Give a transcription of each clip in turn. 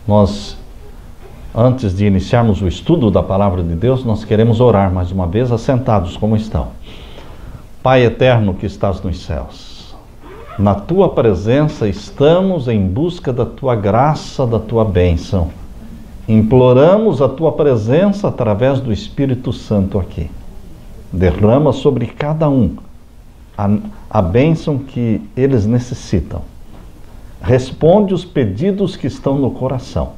Nós, antes de iniciarmos o estudo da Palavra de Deus, nós queremos orar mais uma vez, assentados como estão. Pai eterno que estás nos céus, na Tua presença estamos em busca da Tua graça, da Tua bênção. Imploramos a Tua presença através do Espírito Santo aqui. Derrama sobre cada um a bênção que eles necessitam. Responde os pedidos que estão no coração,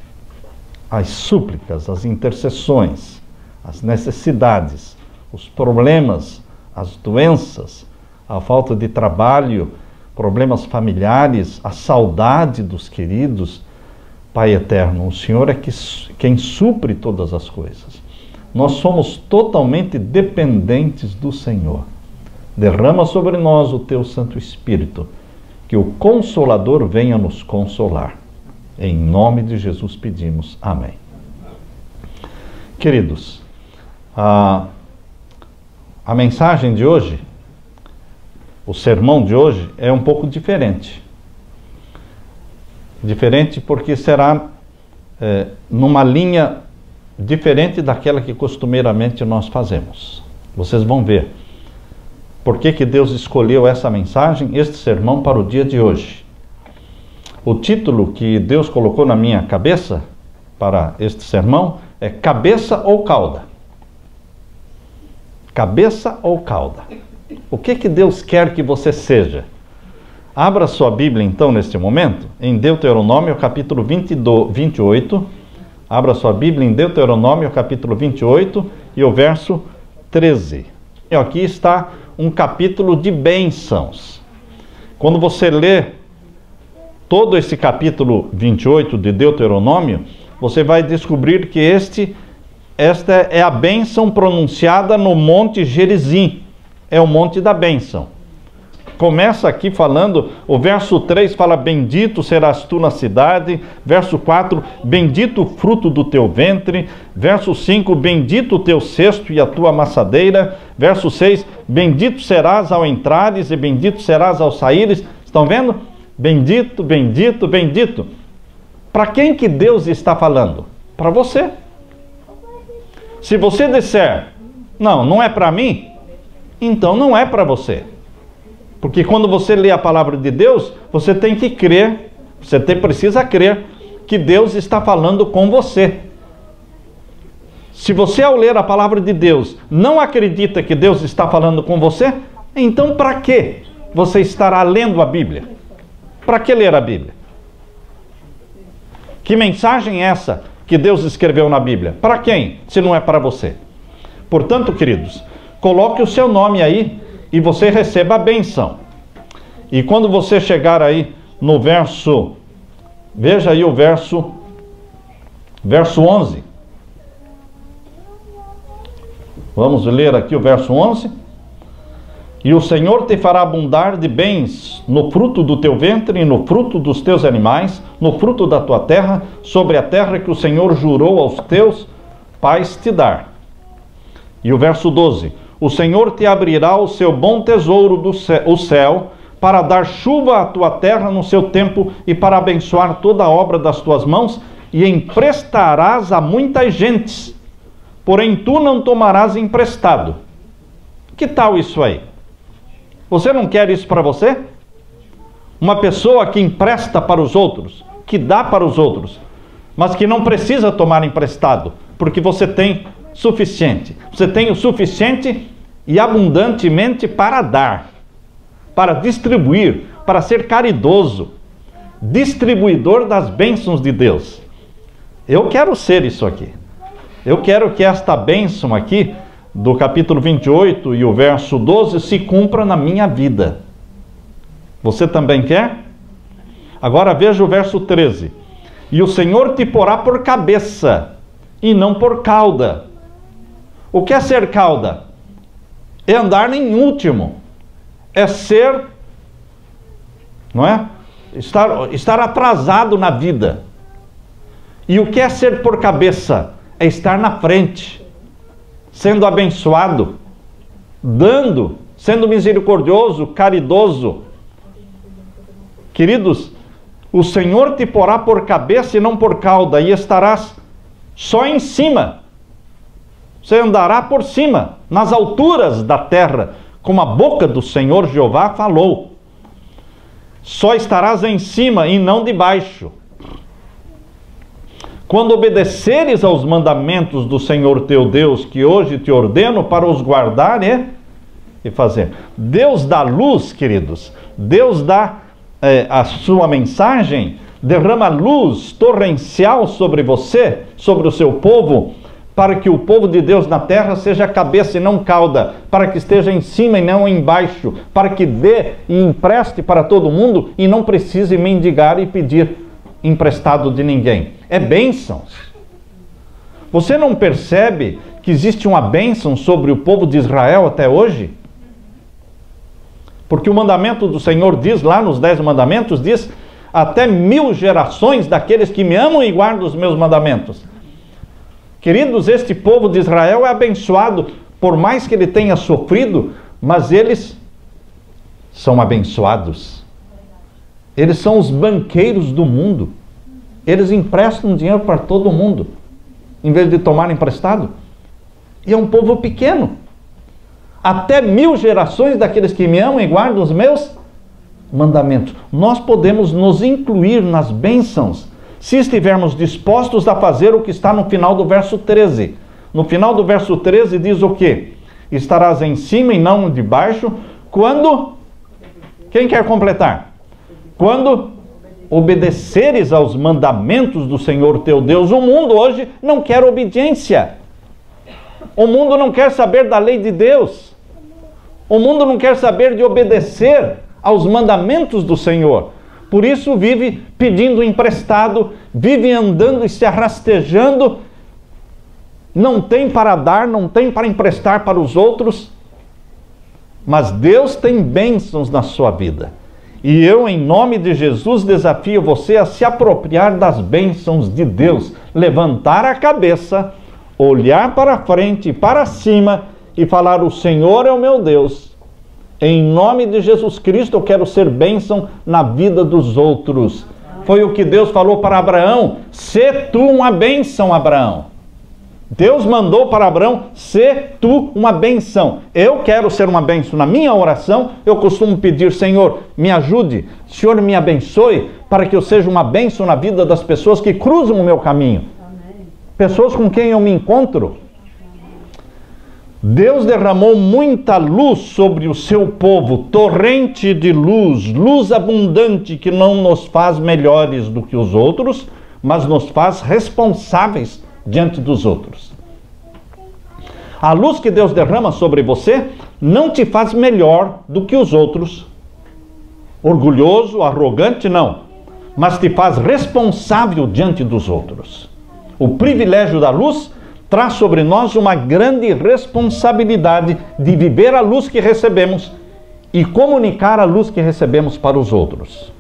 as súplicas, as intercessões, as necessidades, os problemas, as doenças, a falta de trabalho, problemas familiares, a saudade dos queridos. Pai eterno, o Senhor é quem supre todas as coisas. Nós somos totalmente dependentes do Senhor. Derrama sobre nós o Teu Santo Espírito, que o Consolador venha nos consolar. Em nome de Jesus pedimos. Amém. Queridos, a mensagem de hoje, o sermão de hoje é um pouco diferente. Diferente porque será numa linha diferente daquela que costumeiramente nós fazemos. Vocês vão ver por que Deus escolheu essa mensagem, este sermão para o dia de hoje. O título que Deus colocou na minha cabeça para este sermão é Cabeça ou Cauda? Cabeça ou cauda? O que Deus quer que você seja? Abra sua Bíblia então neste momento, em Deuteronômio capítulo 28. Abra sua Bíblia em Deuteronômio capítulo 28 e o verso 13. E aqui está um capítulo de bênçãos. Quando você lê todo esse capítulo 28 de Deuteronômio, você vai descobrir que esta é a bênção pronunciada no Monte Gerizim. É o Monte da Bênção. Começa aqui falando, o verso 3 fala, bendito serás tu na cidade. Verso 4, bendito o fruto do teu ventre. Verso 5, bendito o teu cesto e a tua amassadeira. Verso 6, bendito serás ao entrares e bendito serás ao saíres. Estão vendo? Bendito, bendito, bendito. Para quem que Deus está falando? Para você. Se você disser, não é para mim, então não é para você. Porque quando você lê a palavra de Deus, você tem que crer, precisa crer que Deus está falando com você. Se você, ao ler a palavra de Deus, não acredita que Deus está falando com você, então para que você estará lendo a Bíblia? Para que ler a Bíblia? Que mensagem é essa que Deus escreveu na Bíblia? Para quem, se não é para você? Portanto, queridos, coloque o seu nome aí e você receba a bênção. E quando você chegar aí no verso, veja aí o verso 11. Vamos ler aqui o verso 11. E o Senhor te fará abundar de bens no fruto do teu ventre e no fruto dos teus animais, no fruto da tua terra, sobre a terra que o Senhor jurou aos teus pais te dar. E o verso 12. O Senhor te abrirá o seu bom tesouro o céu, para dar chuva à tua terra no seu tempo e para abençoar toda a obra das tuas mãos, e emprestarás a muitas gentes, porém tu não tomarás emprestado. Que tal isso aí? Você não quer isso para você? Uma pessoa que empresta para os outros, que dá para os outros, mas que não precisa tomar emprestado, porque você tem suficiente. Você tem o suficiente e abundantemente para dar, para distribuir, para ser caridoso, distribuidor das bênçãos de Deus. Eu quero ser isso aqui. Eu quero que esta bênção aqui, do capítulo 28 e o verso 12, se cumpra na minha vida. Você também quer? Agora veja o verso 13. E o Senhor te porá por cabeça, e não por cauda. O que é ser cauda? É andar em último. É ser, não é? Estar atrasado na vida. E o que é ser por cabeça? É estar na frente, sendo abençoado, dando, sendo misericordioso, caridoso. Queridos, O Senhor te porá por cabeça e não por cauda, e estarás só em cima. Você andará por cima, nas alturas da terra, como a boca do Senhor Jeová falou. Só estarás em cima e não debaixo. Quando obedeceres aos mandamentos do Senhor teu Deus, que hoje te ordeno para os guardar e fazer. Deus dá luz, queridos. Deus dá a sua mensagem, derrama luz torrencial sobre você, sobre o seu povo, para que o povo de Deus na terra seja cabeça e não cauda, para que esteja em cima e não embaixo, para que dê e empreste para todo mundo e não precise mendigar e pedir emprestado de ninguém. É bênçãos. Você não percebe que existe uma bênção sobre o povo de Israel até hoje? Porque o mandamento do Senhor diz, lá nos 10 mandamentos, diz: até 1000 gerações daqueles que me amam e guardam os meus mandamentos. Queridos, este povo de Israel é abençoado, por mais que ele tenha sofrido, mas eles são abençoados. Eles são os banqueiros do mundo. Eles emprestam dinheiro para todo mundo, em vez de tomar emprestado. E é um povo pequeno. Até 1000 gerações daqueles que me amam e guardam os meus mandamentos. Nós podemos nos incluir nas bênçãos, se estivermos dispostos a fazer o que está no final do verso 13. No final do verso 13 diz o quê? Estarás em cima e não debaixo, quando... Quem quer completar? Quando obedeceres aos mandamentos do Senhor teu Deus. O mundo hoje não quer obediência. O mundo não quer saber da lei de Deus. O mundo não quer saber de obedecer aos mandamentos do Senhor. Por isso vive pedindo emprestado, vive andando e se arrastejando, não tem para dar, não tem para emprestar para os outros. Mas Deus tem bênçãos na sua vida. E eu, em nome de Jesus, desafio você a se apropriar das bênçãos de Deus. Levantar a cabeça, olhar para frente, para cima e falar: o Senhor é o meu Deus. Em nome de Jesus Cristo eu quero ser bênção na vida dos outros. Foi o que Deus falou para Abraão: sê tu uma bênção, Abraão. Deus mandou para Abraão: sê tu uma bênção. Eu quero ser uma bênção. Na minha oração, eu costumo pedir: Senhor, me ajude, Senhor, me abençoe, para que eu seja uma bênção na vida das pessoas que cruzam o meu caminho. Amém. Pessoas com quem eu me encontro. Deus derramou muita luz sobre o seu povo, torrente de luz, luz abundante, que não nos faz melhores do que os outros, mas nos faz responsáveis diante dos outros. A luz que Deus derrama sobre você não te faz melhor do que os outros, orgulhoso, arrogante, não, mas te faz responsável diante dos outros. O privilégio da luz traz sobre nós uma grande responsabilidade de viver a luz que recebemos e comunicar a luz que recebemos para os outros.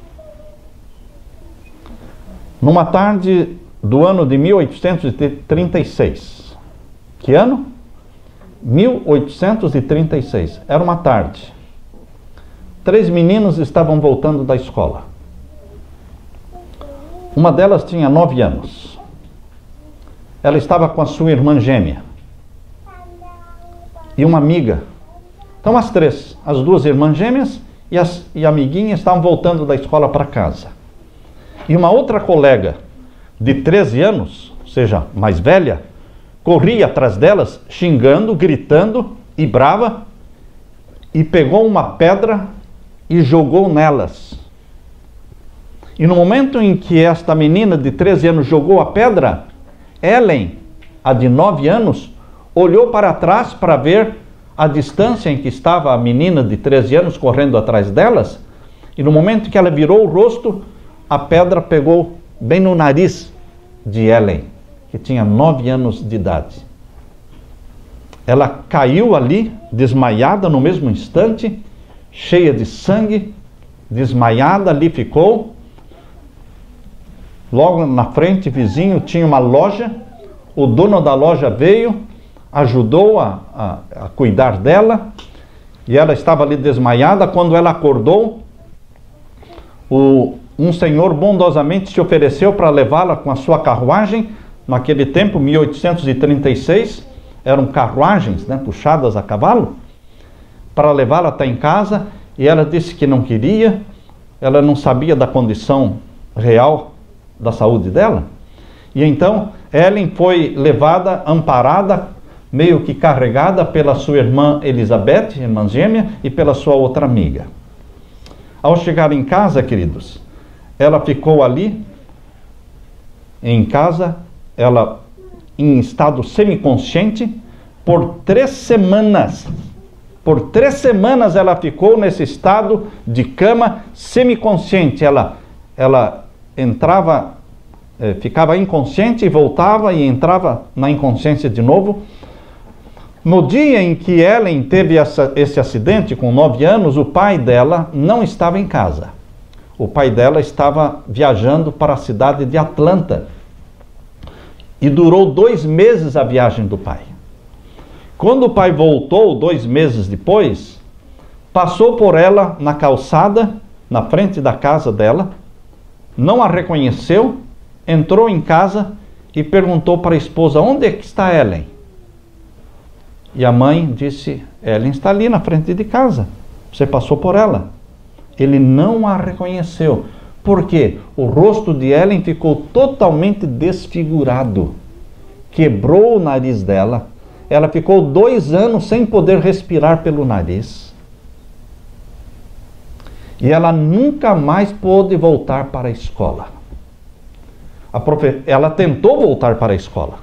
Numa tarde do ano de 1836. Que ano? 1836. Era uma tarde. 3 meninos estavam voltando da escola. Uma delas tinha 9 anos. Ela estava com a sua irmã gêmea. E uma amiga. Então as 3, as 2 irmãs gêmeas e a amiguinha estavam voltando da escola para casa. E uma outra colega de 13 anos, ou seja, mais velha, corria atrás delas, xingando, gritando e brava, e pegou uma pedra e jogou nelas. E no momento em que esta menina de 13 anos jogou a pedra, Ellen, a de 9 anos, olhou para trás para ver a distância em que estava a menina de 13 anos correndo atrás delas, e no momento que ela virou o rosto, a pedra pegou bem no nariz de Ellen, que tinha 9 anos de idade. Ela caiu ali, desmaiada no mesmo instante, cheia de sangue, desmaiada, ali ficou. Logo na frente, vizinho, tinha uma loja. O dono da loja veio, ajudou a cuidar dela, e ela estava ali desmaiada. Quando ela acordou, o um senhor bondosamente se ofereceu para levá-la com a sua carruagem. Naquele tempo, 1836, eram carruagens, né, puxadas a cavalo, para levá-la até em casa, e ela disse que não queria, ela não sabia da condição real da saúde dela. E então Ellen foi levada, amparada, meio que carregada pela sua irmã Elizabeth, irmã gêmea, e pela sua outra amiga. Ao chegar em casa, queridos, ela ficou ali, em casa, ela em estado semiconsciente, por 3 semanas. Por 3 semanas ela ficou nesse estado de cama semiconsciente. Ela entrava, ficava inconsciente e voltava e entrava na inconsciência de novo. No dia em que Ellen teve esse acidente, com 9 anos, o pai dela não estava em casa. O pai dela estava viajando para a cidade de Atlanta. E durou 2 meses a viagem do pai. Quando o pai voltou, 2 meses depois, passou por ela na calçada, na frente da casa dela, não a reconheceu, entrou em casa e perguntou para a esposa: onde é que está Ellen? E a mãe disse: Ellen está ali na frente de casa, você passou por ela. Ele não a reconheceu. Por quê? O rosto de Ellen ficou totalmente desfigurado. Quebrou o nariz dela. Ela ficou 2 anos sem poder respirar pelo nariz. E ela nunca mais pôde voltar para a escola. Ela tentou voltar para a escola.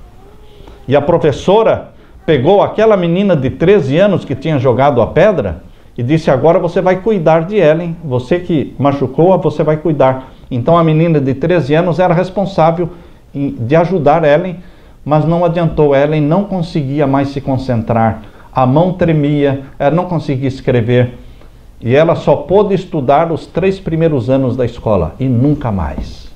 E a professora pegou aquela menina de 13 anos que tinha jogado a pedra e disse: agora você vai cuidar de Ellen. Você que machucou-a, você vai cuidar. Então a menina de 13 anos era responsável de ajudar Ellen, mas não adiantou. Ellen não conseguia mais se concentrar. A mão tremia, ela não conseguia escrever. E ela só pôde estudar os 3 primeiros anos da escola e nunca mais.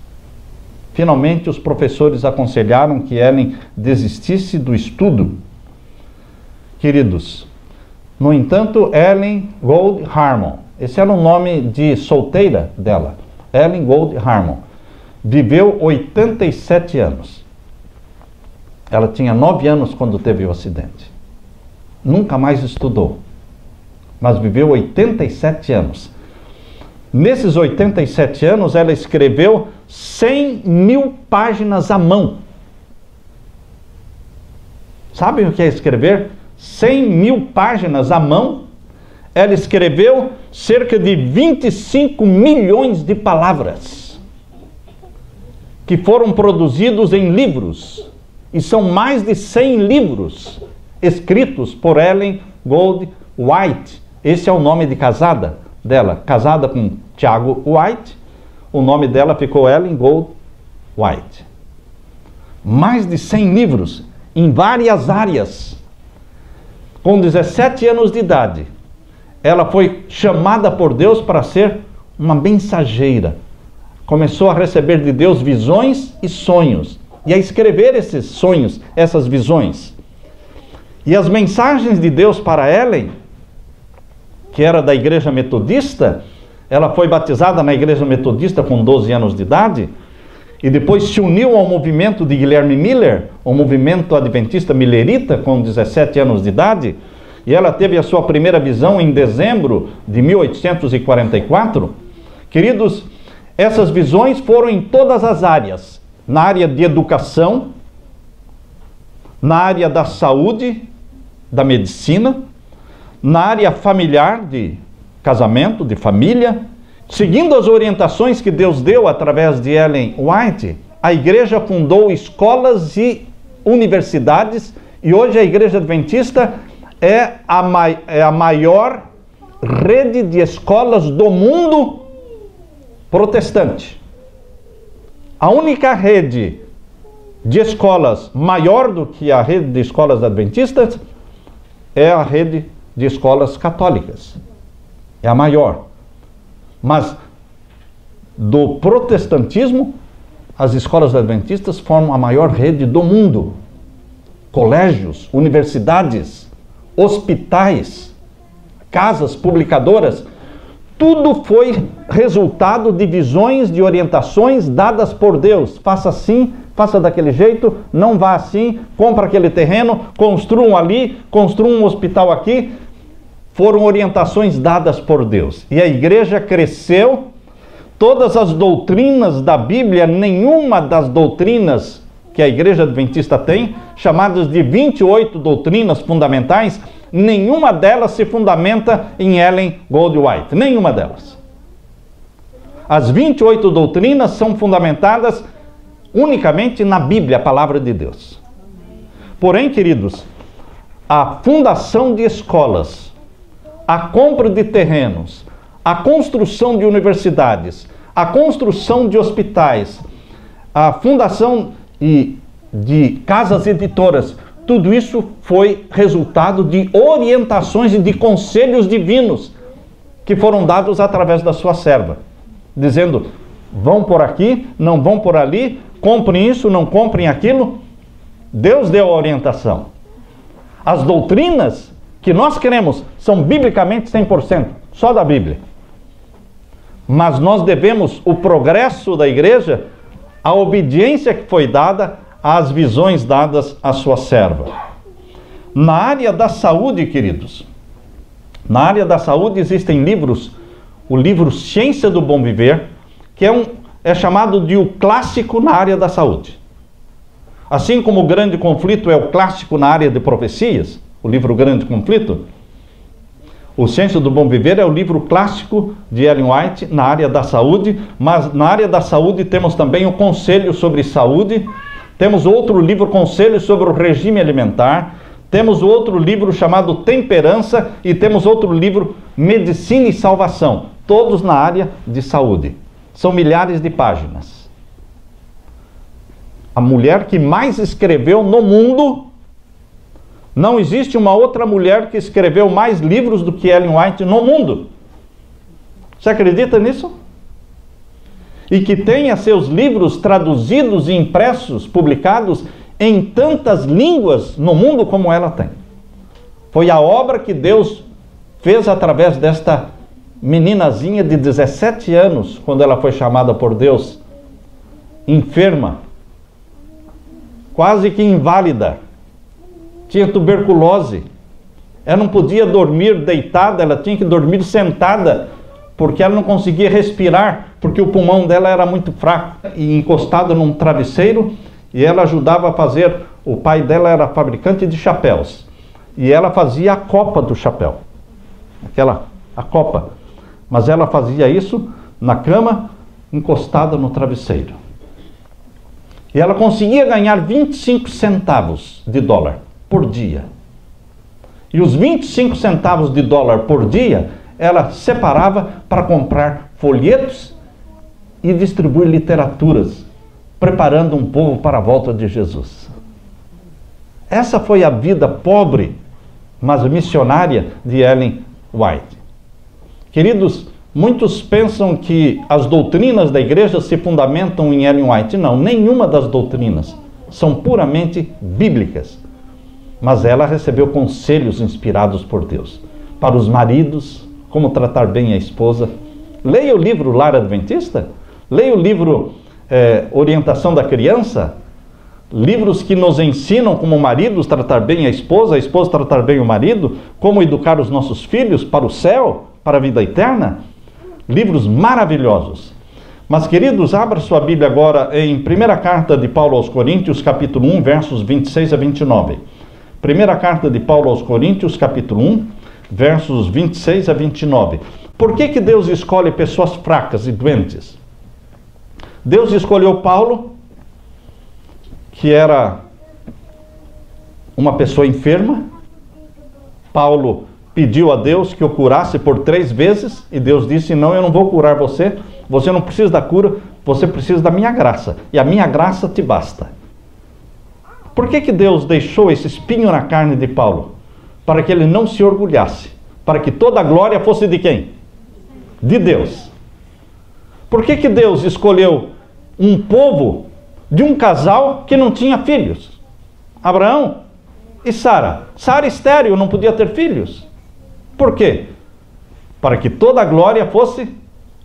Finalmente os professores aconselharam que Ellen desistisse do estudo. Queridos, no entanto, Ellen Gold Harmon, esse era o nome de solteira dela, Ellen Gold Harmon, viveu 87 anos. Ela tinha 9 anos quando teve o acidente. Nunca mais estudou, mas viveu 87 anos. Nesses 87 anos, ela escreveu 100.000 páginas à mão. Sabem o que é escrever 100.000 páginas à mão? Ela escreveu cerca de 25 milhões de palavras, que foram produzidos em livros. E são mais de 100 livros escritos por Ellen Gold White. Esse é o nome de casada dela, casada com Tiago White. O nome dela ficou Ellen Gold White. Mais de 100 livros em várias áreas. Com 17 anos de idade, ela foi chamada por Deus para ser uma mensageira. Começou a receber de Deus visões e sonhos, e a escrever esses sonhos, essas visões. E as mensagens de Deus para Ellen, que era da igreja metodista, ela foi batizada na igreja metodista com 12 anos de idade, e depois se uniu ao movimento de Guilherme Miller, o movimento adventista millerita, com 17 anos de idade, e ela teve a sua primeira visão em dezembro de 1844. Queridos, essas visões foram em todas as áreas, na área de educação, na área da saúde, da medicina, na área familiar, de casamento, de família. Seguindo as orientações que Deus deu através de Ellen White, a igreja fundou escolas e universidades, e hoje a igreja adventista é a maior rede de escolas do mundo protestante. A única rede de escolas maior do que a rede de escolas adventistas é a rede de escolas católicas. É a maior. Mas do protestantismo, as escolas adventistas formam a maior rede do mundo. Colégios, universidades, hospitais, casas publicadoras, Tudo foi resultado de visões, de orientações dadas por Deus. Faça assim, faça daquele jeito, não vá assim, compra aquele terreno, construam ali, construam um hospital aqui. Foram orientações dadas por Deus. E a igreja cresceu. Todas as doutrinas da Bíblia, nenhuma das doutrinas que a Igreja Adventista tem, chamadas de 28 doutrinas fundamentais, nenhuma delas se fundamenta em Ellen Goldwhite. Nenhuma delas. As 28 doutrinas são fundamentadas unicamente na Bíblia, a palavra de Deus. Porém, queridos, a fundação de escolas, a compra de terrenos, a construção de universidades, a construção de hospitais, a fundação de casas editoras, tudo isso foi resultado de orientações e de conselhos divinos que foram dados através da sua serva, dizendo, vão por aqui, não vão por ali, comprem isso, não comprem aquilo. Deus deu a orientação. As doutrinas que nós queremos são biblicamente 100%, só da Bíblia. Mas nós devemos o progresso da igreja, a obediência que foi dada às visões dadas à sua serva. Na área da saúde, queridos, na área da saúde existem livros, o livro Ciência do Bom Viver, que é chamado de o clássico na área da saúde. Assim como o Grande Conflito é o clássico na área de profecias, o livro Grande Conflito, o Ciência do Bom Viver é o livro clássico de Ellen White na área da saúde, mas na área da saúde temos também o Conselho sobre Saúde, temos outro livro, Conselho sobre o Regime Alimentar, temos outro livro chamado Temperança e temos outro livro, Medicina e Salvação, todos na área de saúde. São milhares de páginas. A mulher que mais escreveu no mundo, não existe uma outra mulher que escreveu mais livros do que Ellen White no mundo. Você acredita nisso? E que tenha seus livros traduzidos e impressos, publicados em tantas línguas no mundo como ela tem. Foi a obra que Deus fez através desta meninazinha de 17 anos, quando ela foi chamada por Deus, enferma, quase que inválida, tinha tuberculose, ela não podia dormir deitada, ela tinha que dormir sentada, porque ela não conseguia respirar, porque o pulmão dela era muito fraco, e encostada num travesseiro, e ela ajudava a fazer, o pai dela era fabricante de chapéus, e ela fazia a copa do chapéu, a copa, mas ela fazia isso na cama, encostada no travesseiro. E ela conseguia ganhar 25 centavos de dólar por dia. E os 25 centavos de dólar por dia, ela separava para comprar folhetos e distribuir literaturas, preparando um povo para a volta de Jesus. Essa foi a vida pobre, mas missionária de Ellen White. Queridos, muitos pensam que as doutrinas da igreja se fundamentam em Ellen White. Não, nenhuma das doutrinas são puramente bíblicas. Mas ela recebeu conselhos inspirados por Deus. Para os maridos, como tratar bem a esposa. Leia o livro Lar Adventista. Leia o livro Orientação da Criança. Livros que nos ensinam como maridos tratar bem a esposa tratar bem o marido, como educar os nossos filhos para o céu, para a vida eterna. Livros maravilhosos. Mas, queridos, abra sua Bíblia agora em 1ª carta de Paulo aos Coríntios, capítulo 1, versos 26 a 29. 1ª carta de Paulo aos Coríntios, capítulo 1, versos 26 a 29. Por que Deus escolhe pessoas fracas e doentes? Deus escolheu Paulo, que era uma pessoa enferma. Paulo pediu a Deus que o curasse por 3 vezes, e Deus disse, não, eu não vou curar você, você não precisa da cura, você precisa da minha graça, e a minha graça te basta. Por que Deus deixou esse espinho na carne de Paulo? Para que ele não se orgulhasse, para que toda a glória fosse de quem? De Deus. Por que Deus escolheu um povo de um casal que não tinha filhos? Abraão e Sara. Sara estéril, não podia ter filhos. Por quê? para que toda a glória fosse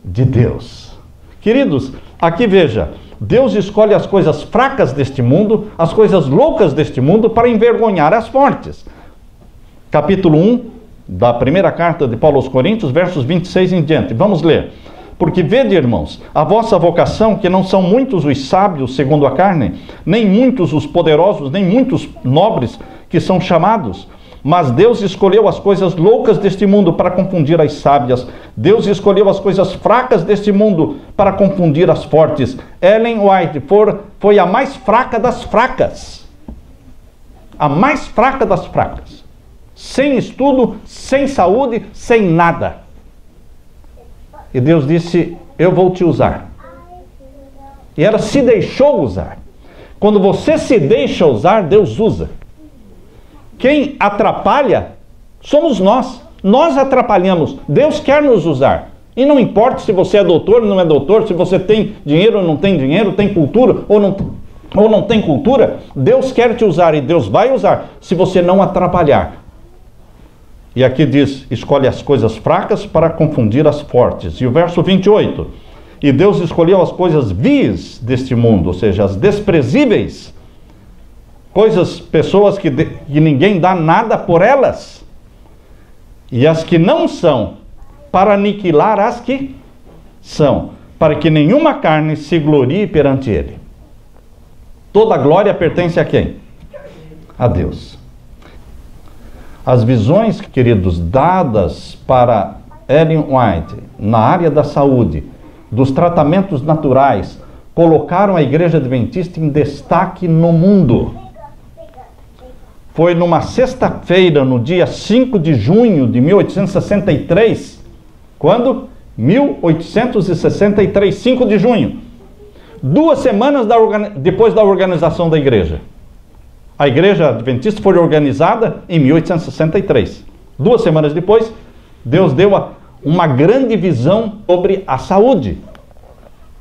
de Deus. Queridos, aqui veja, Deus escolhe as coisas fracas deste mundo, as coisas loucas deste mundo, para envergonhar as fortes. Capítulo 1 da primeira carta de Paulo aos Coríntios, versos 26 em diante. Vamos ler. Porque vede, irmãos, a vossa vocação, que não são muitos os sábios segundo a carne, nem muitos os poderosos, nem muitos nobres que são chamados, mas Deus escolheu as coisas loucas deste mundo para confundir as sábias. Deus escolheu as coisas fracas deste mundo para confundir as fortes. Ellen White foi a mais fraca das fracas. A mais fraca das fracas. Sem estudo, sem saúde, sem nada. E Deus disse, eu vou te usar. E ela se deixou usar. Quando você se deixa usar, Deus usa. Quem atrapalha somos nós. Nós atrapalhamos. Deus quer nos usar. E não importa se você é doutor ou não é doutor, se você tem dinheiro ou não tem dinheiro, tem cultura ou não tem cultura, Deus quer te usar e Deus vai usar se você não atrapalhar. E aqui diz, escolhe as coisas fracas para confundir as fortes. E o verso 28, e Deus escolheu as coisas vis deste mundo, ou seja, as desprezíveis, pessoas que ninguém dá nada por elas, e as que não são, para aniquilar as que são, para que nenhuma carne se glorie perante ele. Toda a glória pertence a quem? A Deus. As visões, queridos, dadas para Ellen White na área da saúde, dos tratamentos naturais, colocaram a Igreja Adventista em destaque no mundo. Foi numa sexta-feira, no dia 5 de junho de 1863, quando? 1863, 5 de junho. 2 semanas depois da organização da igreja. A Igreja Adventista foi organizada em 1863. 2 semanas depois, Deus deu uma grande visão sobre a saúde.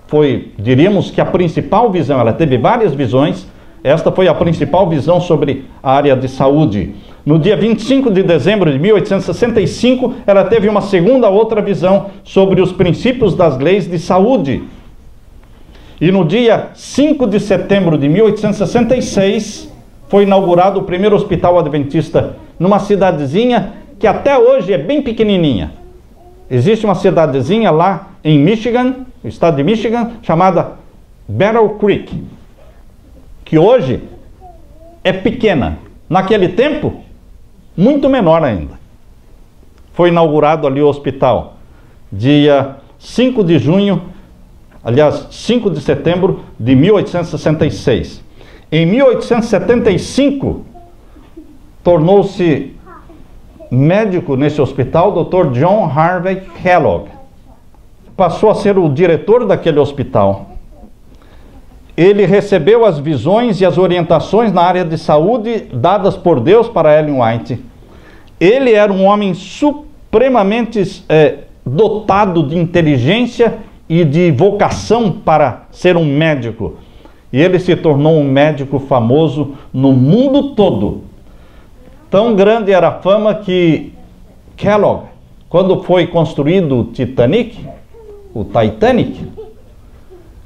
Foi, diríamos que a principal visão, ela teve várias visões, esta foi a principal visão sobre a área de saúde. No dia 25 de dezembro de 1865, ela teve uma outra visão sobre os princípios das leis de saúde. E no dia 5 de setembro de 1866, foi inaugurado o primeiro hospital adventista numa cidadezinha que até hoje é bem pequenininha. Existe uma cidadezinha lá em Michigan, no estado de Michigan, chamada Battle Creek, que hoje é pequena. Naquele tempo, muito menor ainda. Foi inaugurado ali o hospital, dia 5 de junho, aliás, 5 de setembro de 1866. Em 1875, tornou-se médico nesse hospital o Dr. John Harvey Kellogg. Passou a ser o diretor daquele hospital. Ele recebeu as visões e as orientações na área de saúde dadas por Deus para Ellen White. Ele era um homem supremamente dotado de inteligência e de vocação para ser um médico. E ele se tornou um médico famoso no mundo todo. Tão grande era a fama que Kellogg, quando foi construído o Titanic,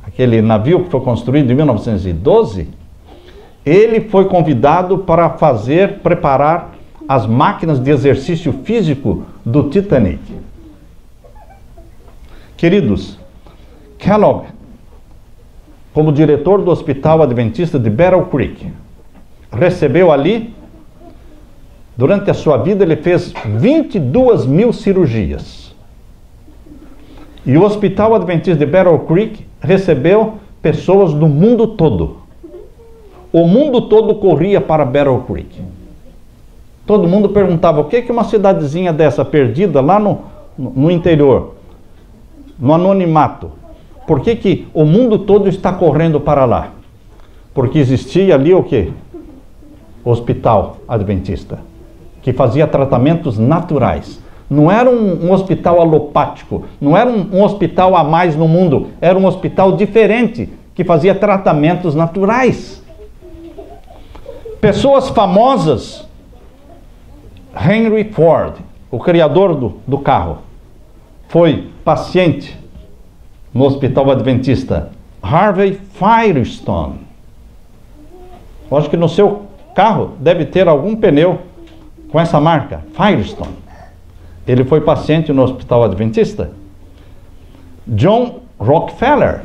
aquele navio que foi construído em 1912, ele foi convidado para preparar as máquinas de exercício físico do Titanic. Queridos, Kellogg, como diretor do Hospital Adventista de Battle Creek, recebeu ali, durante a sua vida, ele fez 22.000 cirurgias. E o Hospital Adventista de Battle Creek recebeu pessoas do mundo todo. O mundo todo corria para Battle Creek. Todo mundo perguntava, o que é uma cidadezinha dessa perdida lá no interior, no anonimato? Por que o mundo todo está correndo para lá? Porque existia ali o quê? O Hospital Adventista, que fazia tratamentos naturais. Não era um hospital alopático, não era um hospital a mais no mundo, era um hospital diferente, que fazia tratamentos naturais. Pessoas famosas, Henry Ford, o criador do carro, foi paciente no Hospital Adventista? Harvey Firestone. Eu acho que no seu carro deve ter algum pneu com essa marca, Firestone. Ele foi paciente no Hospital Adventista. John Rockefeller.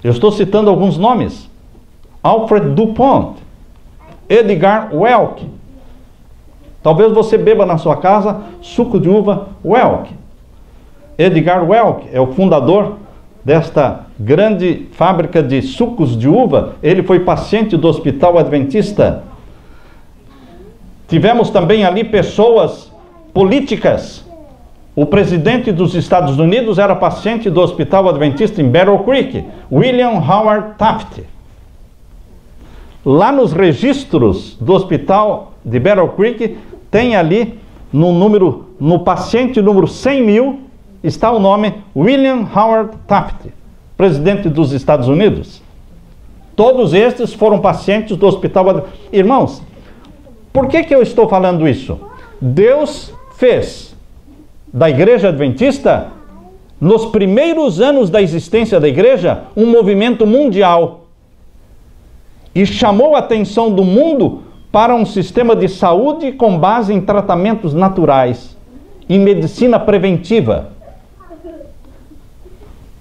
Eu estou citando alguns nomes. Alfred DuPont. Edgar Welch. Talvez você beba na sua casa suco de uva Welch. Edgar Welch é o fundador desta grande fábrica de sucos de uva. Ele foi paciente do Hospital Adventista. Tivemos também ali pessoas políticas. O presidente dos Estados Unidos era paciente do Hospital Adventista em Battle Creek, William Howard Taft. Lá nos registros do Hospital de Battle Creek, tem ali no paciente número 100.000, está o nome William Howard Taft, presidente dos Estados Unidos. Todos estes foram pacientes do Hospital. Irmãos, por que eu estou falando isso? Deus fez da Igreja Adventista, nos primeiros anos da existência da Igreja, um movimento mundial. E chamou a atenção do mundo para um sistema de saúde com base em tratamentos naturais e medicina preventiva.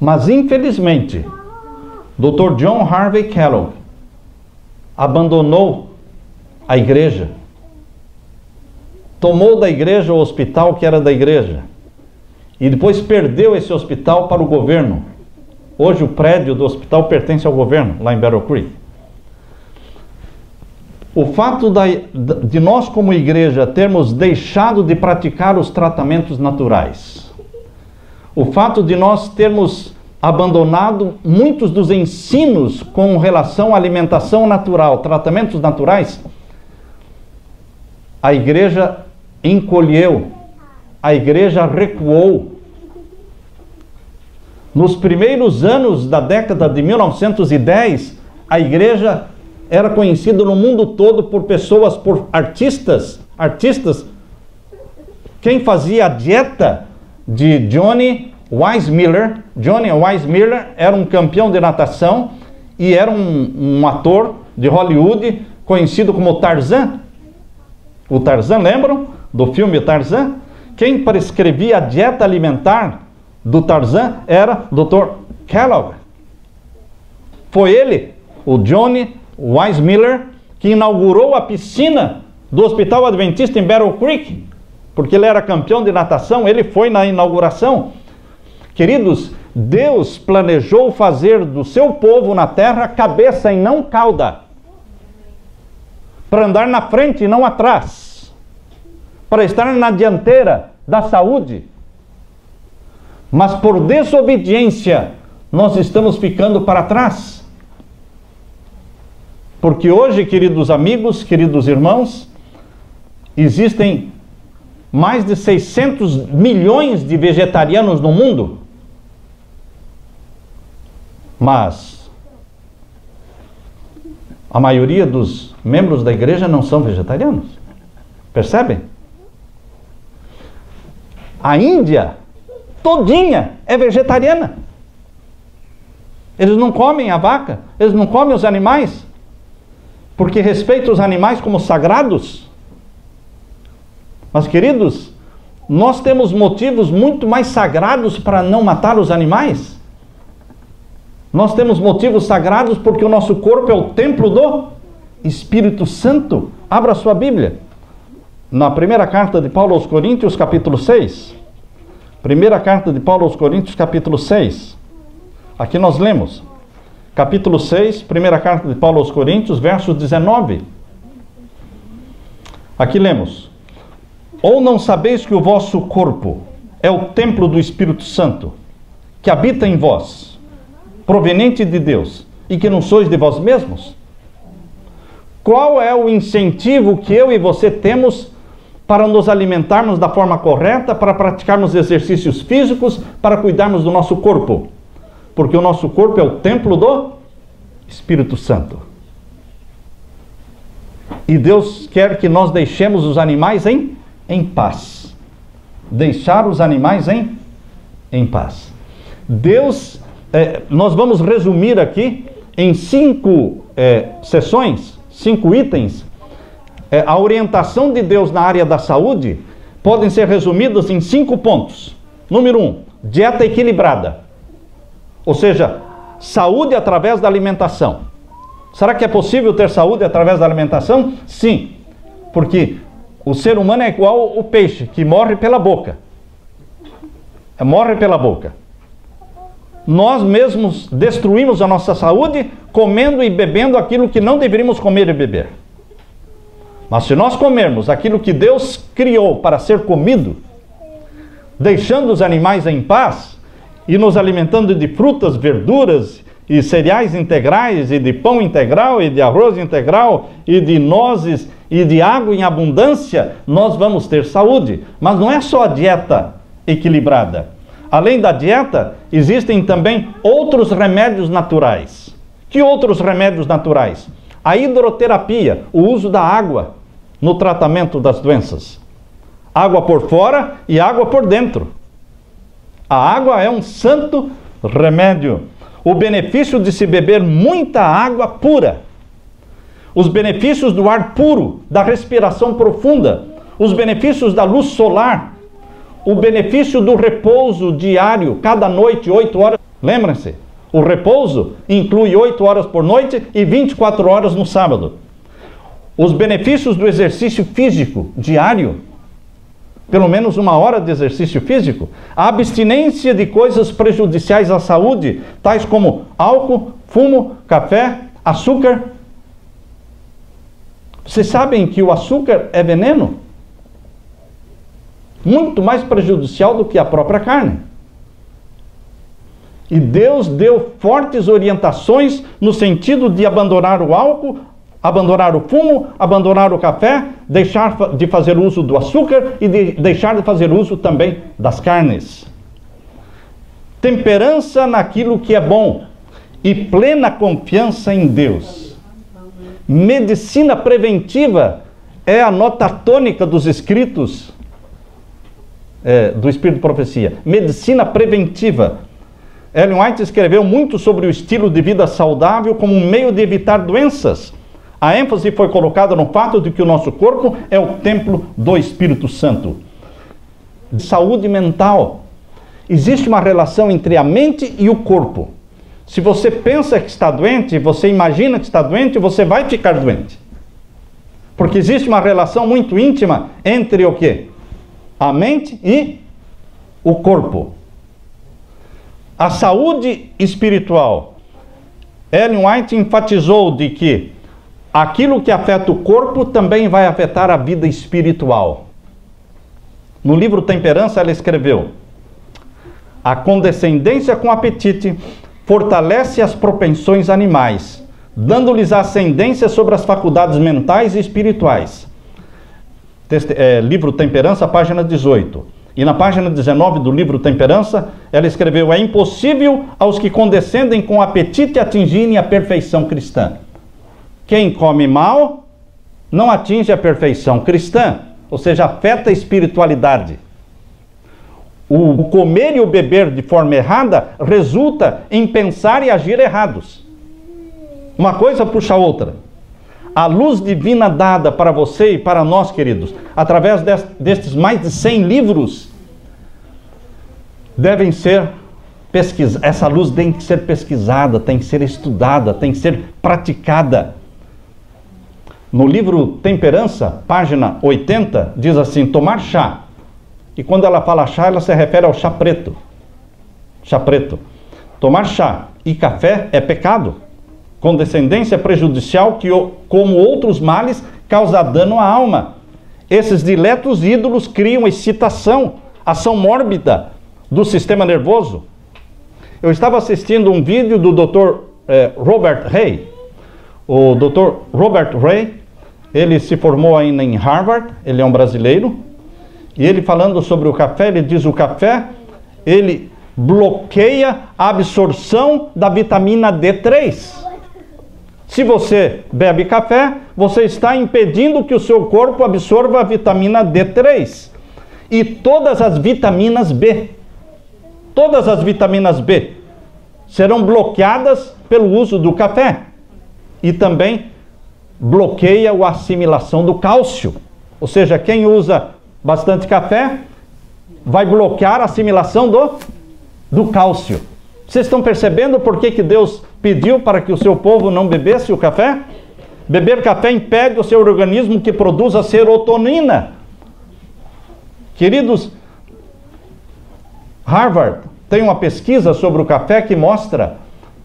Mas, infelizmente, Dr. John Harvey Kellogg abandonou a igreja. Tomou da igreja o hospital que era da igreja. E depois perdeu esse hospital para o governo. Hoje o prédio do hospital pertence ao governo, lá em Battle Creek. O fato de nós como igreja termos deixado de praticar os tratamentos naturais, o fato de nós termos abandonado muitos dos ensinos com relação à alimentação natural, tratamentos naturais, a igreja encolheu, a igreja recuou. Nos primeiros anos da década de 1910, a igreja era conhecida no mundo todo por pessoas, por artistas. Quem fazia a dieta de Johnny Weissmuller? Johnny Weissmuller era um campeão de natação e era um ator de Hollywood conhecido como Tarzan. O Tarzan, lembram do filme Tarzan? Quem prescrevia a dieta alimentar do Tarzan era Dr. Kellogg. Foi ele, o Johnny Weissmuller, que inaugurou a piscina do Hospital Adventista em Battle Creek, porque ele era campeão de natação, ele foi na inauguração. Queridos, Deus planejou fazer do seu povo na terra cabeça e não cauda, para andar na frente e não atrás, para estar na dianteira da saúde. Mas por desobediência, nós estamos ficando para trás. Porque hoje, queridos amigos, queridos irmãos, existem mais de 600 milhões de vegetarianos no mundo. Mas a maioria dos membros da igreja não são vegetarianos. Percebem? A Índia todinha é vegetariana. Eles não comem a vaca, eles não comem os animais, porque respeitam os animais como sagrados. Mas, queridos, nós temos motivos muito mais sagrados para não matar os animais. Nós temos motivos sagrados porque o nosso corpo é o templo do Espírito Santo. Abra sua Bíblia. Na primeira carta de Paulo aos Coríntios, capítulo 6. Primeira carta de Paulo aos Coríntios, capítulo 6. Aqui nós lemos. Capítulo 6, primeira carta de Paulo aos Coríntios, verso 19. Aqui lemos. Ou não sabeis que o vosso corpo é o templo do Espírito Santo, que habita em vós, proveniente de Deus, e que não sois de vós mesmos? Qual é o incentivo que eu e você temos para nos alimentarmos da forma correta, para praticarmos exercícios físicos, para cuidarmos do nosso corpo? Porque o nosso corpo é o templo do Espírito Santo. E Deus quer que nós deixemos os animais em paz. deixar os animais em paz. Deus, nós vamos resumir aqui em 5 sessões, 5 itens. A orientação de Deus na área da saúde podem ser resumidas em 5 pontos. Número 1, dieta equilibrada. Ou seja, saúde através da alimentação. Será que é possível ter saúde através da alimentação? Sim, porque o ser humano é igual o peixe, que morre pela boca. Morre pela boca. Nós mesmos destruímos a nossa saúde comendo e bebendo aquilo que não deveríamos comer e beber. Mas se nós comermos aquilo que Deus criou para ser comido, deixando os animais em paz e nos alimentando de frutas, verduras e cereais integrais, e de pão integral, e de arroz integral, e de nozes, e de água em abundância, nós vamos ter saúde. Mas não é só a dieta equilibrada. Além da dieta, existem também outros remédios naturais. Que outros remédios naturais? A hidroterapia, o uso da água no tratamento das doenças. Água por fora e água por dentro. A água é um santo remédio. O benefício de se beber muita água pura. Os benefícios do ar puro, da respiração profunda. Os benefícios da luz solar. O benefício do repouso diário, cada noite, 8 horas. Lembrem-se, o repouso inclui 8 horas por noite e 24 horas no sábado. Os benefícios do exercício físico diário, pelo menos 1 hora de exercício físico. A abstinência de coisas prejudiciais à saúde, tais como álcool, fumo, café, açúcar. Vocês sabem que o açúcar é veneno? Muito mais prejudicial do que a própria carne. E Deus deu fortes orientações no sentido de abandonar o álcool, abandonar o fumo, abandonar o café, deixar de fazer uso do açúcar e deixar de fazer uso também das carnes. Temperança naquilo que é bom e plena confiança em Deus. Medicina preventiva é a nota tônica dos escritos do Espírito de Profecia. Medicina preventiva. Ellen White escreveu muito sobre o estilo de vida saudável como um meio de evitar doenças. A ênfase foi colocada no fato de que o nosso corpo é o templo do Espírito Santo. Saúde mental. Existe uma relação entre a mente e o corpo. Se você pensa que está doente, você imagina que está doente, você vai ficar doente. Porque existe uma relação muito íntima entre o quê? A mente e o corpo. A saúde espiritual. Ellen White enfatizou de que aquilo que afeta o corpo também vai afetar a vida espiritual. No livro Temperança ela escreveu: a condescendência com apetite fortalece as propensões animais, dando-lhes ascendência sobre as faculdades mentais e espirituais. Livro Temperança, página 18. E na página 19 do livro Temperança, ela escreveu: é impossível aos que condescendem com apetite atingirem a perfeição cristã. Quem come mal não atinge a perfeição cristã, ou seja, afeta a espiritualidade. O comer e o beber de forma errada resulta em pensar e agir errados. Uma coisa puxa a outra. A luz divina dada para você e para nós, queridos, através destes mais de 100 livros, devem ser pesquisadas. Essa luz tem que ser pesquisada, tem que ser estudada, tem que ser praticada. No livro Temperança, página 80, diz assim: tomar chá. E quando ela fala chá, ela se refere ao chá preto. Chá preto. Tomar chá e café é pecado. Condescendência prejudicial que, como outros males, causa dano à alma. Esses diletos ídolos criam excitação, ação mórbida do sistema nervoso. Eu estava assistindo um vídeo do Dr. Robert Ray. O Dr. Robert Ray, ele se formou ainda em Harvard, ele é um brasileiro, e ele falando sobre o café, ele diz: o café, ele bloqueia a absorção da vitamina D3. Se você bebe café, você está impedindo que o seu corpo absorva a vitamina D3. e todas as vitaminas B. Todas as vitaminas B serão bloqueadas pelo uso do café. E também bloqueia a assimilação do cálcio. Ou seja, quem usa bastante café vai bloquear a assimilação do cálcio. Vocês estão percebendo por que Deus pediu para que o seu povo não bebesse o café? Beber café impede o seu organismo que produza serotonina. Queridos, Harvard tem uma pesquisa sobre o café que mostra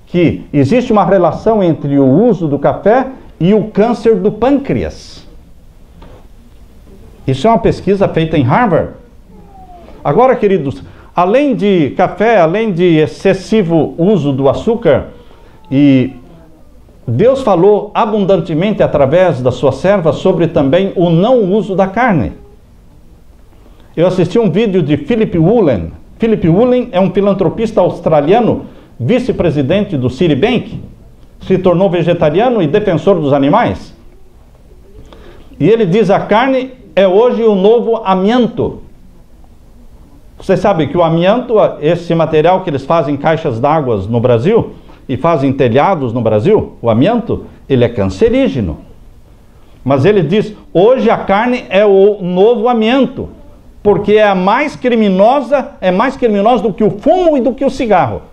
que existe uma relação entre o uso do café e o câncer do pâncreas. Isso é uma pesquisa feita em Harvard. Agora, queridos, além de café, além de excessivo uso do açúcar, e Deus falou abundantemente através da sua serva sobre também o não uso da carne. Eu assisti um vídeo de Philip Woolen. Philip Woolen é um filantropista australiano, vice-presidente do Citibank, se tornou vegetariano e defensor dos animais. E ele diz: a carne é hoje o novo amianto. Você sabe que o amianto, esse material que eles fazem caixas d'água no Brasil e fazem telhados no Brasil, o amianto, ele é cancerígeno. Mas ele diz: hoje a carne é o novo amianto, porque é mais criminosa do que o fumo e do que o cigarro.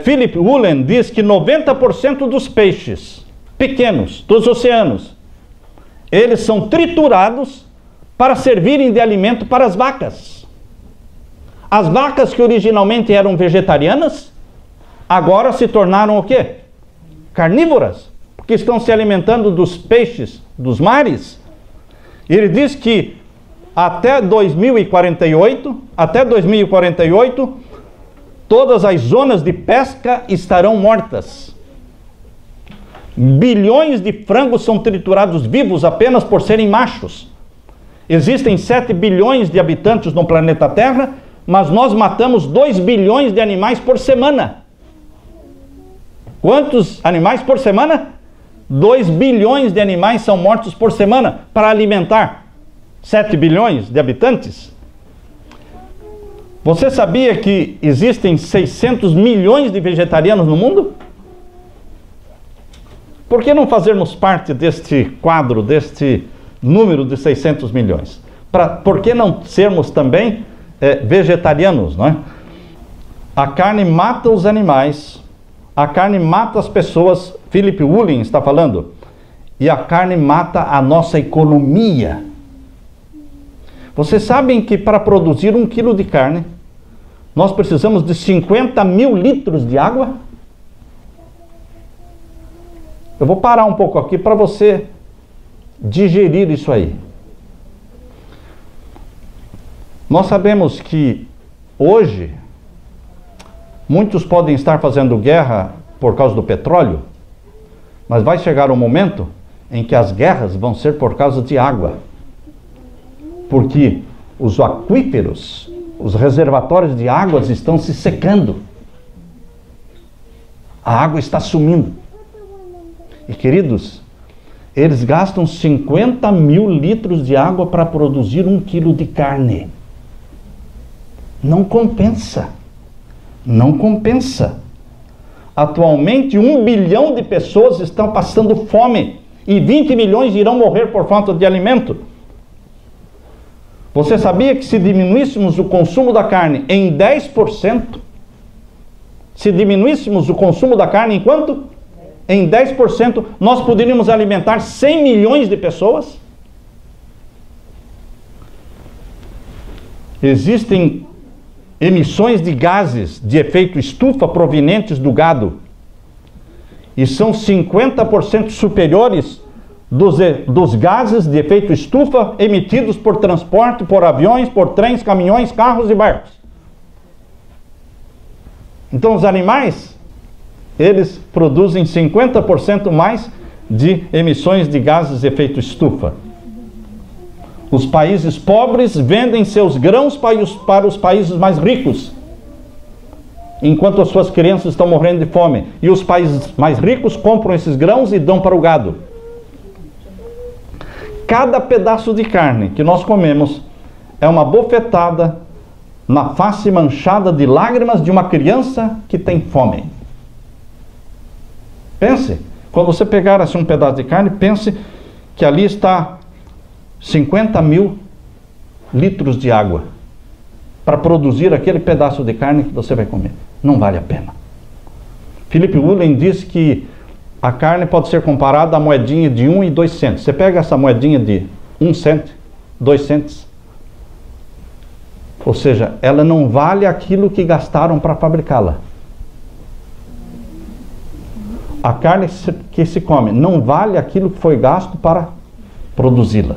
Philip Woolen diz que 90% dos peixes pequenos dos oceanos, eles são triturados para servirem de alimento para as vacas. As vacas que originalmente eram vegetarianas, agora se tornaram o quê? Carnívoras, porque estão se alimentando dos peixes dos mares. Ele diz que até 2048, todas as zonas de pesca estarão mortas. Bilhões de frangos são triturados vivos apenas por serem machos. Existem 7 bilhões de habitantes no planeta Terra, mas nós matamos 2 bilhões de animais por semana. Quantos animais por semana? 2 bilhões de animais são mortos por semana para alimentar 7 bilhões de habitantes. Você sabia que existem 600 milhões de vegetarianos no mundo? Por que não fazermos parte deste quadro, deste número de 600 milhões? Por que não sermos também vegetarianos, não é? A carne mata os animais, a carne mata as pessoas, Philip Woolen está falando, e a carne mata a nossa economia. Vocês sabem que para produzir 1 quilo de carne, nós precisamos de 50 mil litros de água? Eu vou parar um pouco aqui para você digerir isso aí. Nós sabemos que hoje muitos podem estar fazendo guerra por causa do petróleo, mas vai chegar um momento em que as guerras vão ser por causa de água. Porque os aquíferos, os reservatórios de águas estão se secando. A água está sumindo. E queridos, eles gastam 50 mil litros de água para produzir 1 quilo de carne. Não compensa. Não compensa. Atualmente 1 bilhão de pessoas estão passando fome e 20 milhões irão morrer por falta de alimento. Você sabia que se diminuíssemos o consumo da carne em 10%, se diminuíssemos o consumo da carne em quanto? Em 10%, nós poderíamos alimentar 100 milhões de pessoas? Existem emissões de gases de efeito estufa provenientes do gado. E são 50% superiores dos gases de efeito estufa emitidos por transporte, por aviões, por trens, caminhões, carros e barcos. Então os animais, eles produzem 50% mais de emissões de gases de efeito estufa. Os países pobres vendem seus grãos para os países mais ricos, enquanto as suas crianças estão morrendo de fome. E os países mais ricos compram esses grãos e dão para o gado. Cada pedaço de carne que nós comemos é uma bofetada na face manchada de lágrimas de uma criança que tem fome. Pense, quando você pegar assim um pedaço de carne, pense que ali está 50 mil litros de água para produzir aquele pedaço de carne que você vai comer. Não vale a pena. Philip Woolen diz que a carne pode ser comparada à moedinha de 1 e 2 centos. Você pega essa moedinha de 1 cento, 2 centos, ou seja, ela não vale aquilo que gastaram para fabricá-la. A carne que se come não vale aquilo que foi gasto para produzi-la.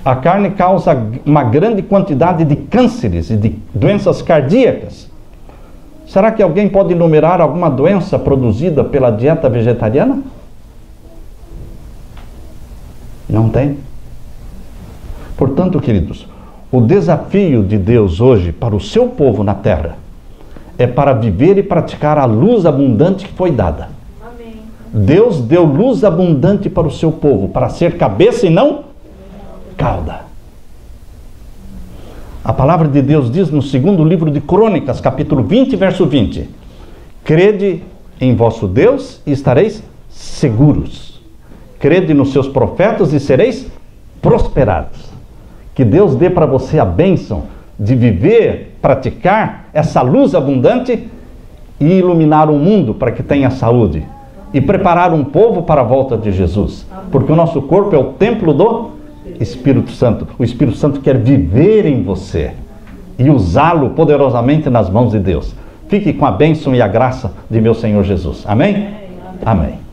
A carne causa uma grande quantidade de cânceres e de doenças cardíacas. Será que alguém pode enumerar alguma doença produzida pela dieta vegetariana? Não tem. Portanto, queridos, o desafio de Deus hoje para o seu povo na terra é para viver e praticar a luz abundante que foi dada. Amém. Deus deu luz abundante para o seu povo, para ser cabeça e não cauda. A palavra de Deus diz no segundo livro de Crônicas, capítulo 20, verso 20: crede em vosso Deus e estareis seguros. Crede nos seus profetas e sereis prosperados. Que Deus dê para você a bênção de viver, praticar essa luz abundante e iluminar o mundo para que tenha saúde. E preparar um povo para a volta de Jesus. Porque o nosso corpo é o templo do Espírito Santo. O Espírito Santo quer viver em você e usá-lo poderosamente nas mãos de Deus. Fique com a bênção e a graça de meu Senhor Jesus. Amém? Amém.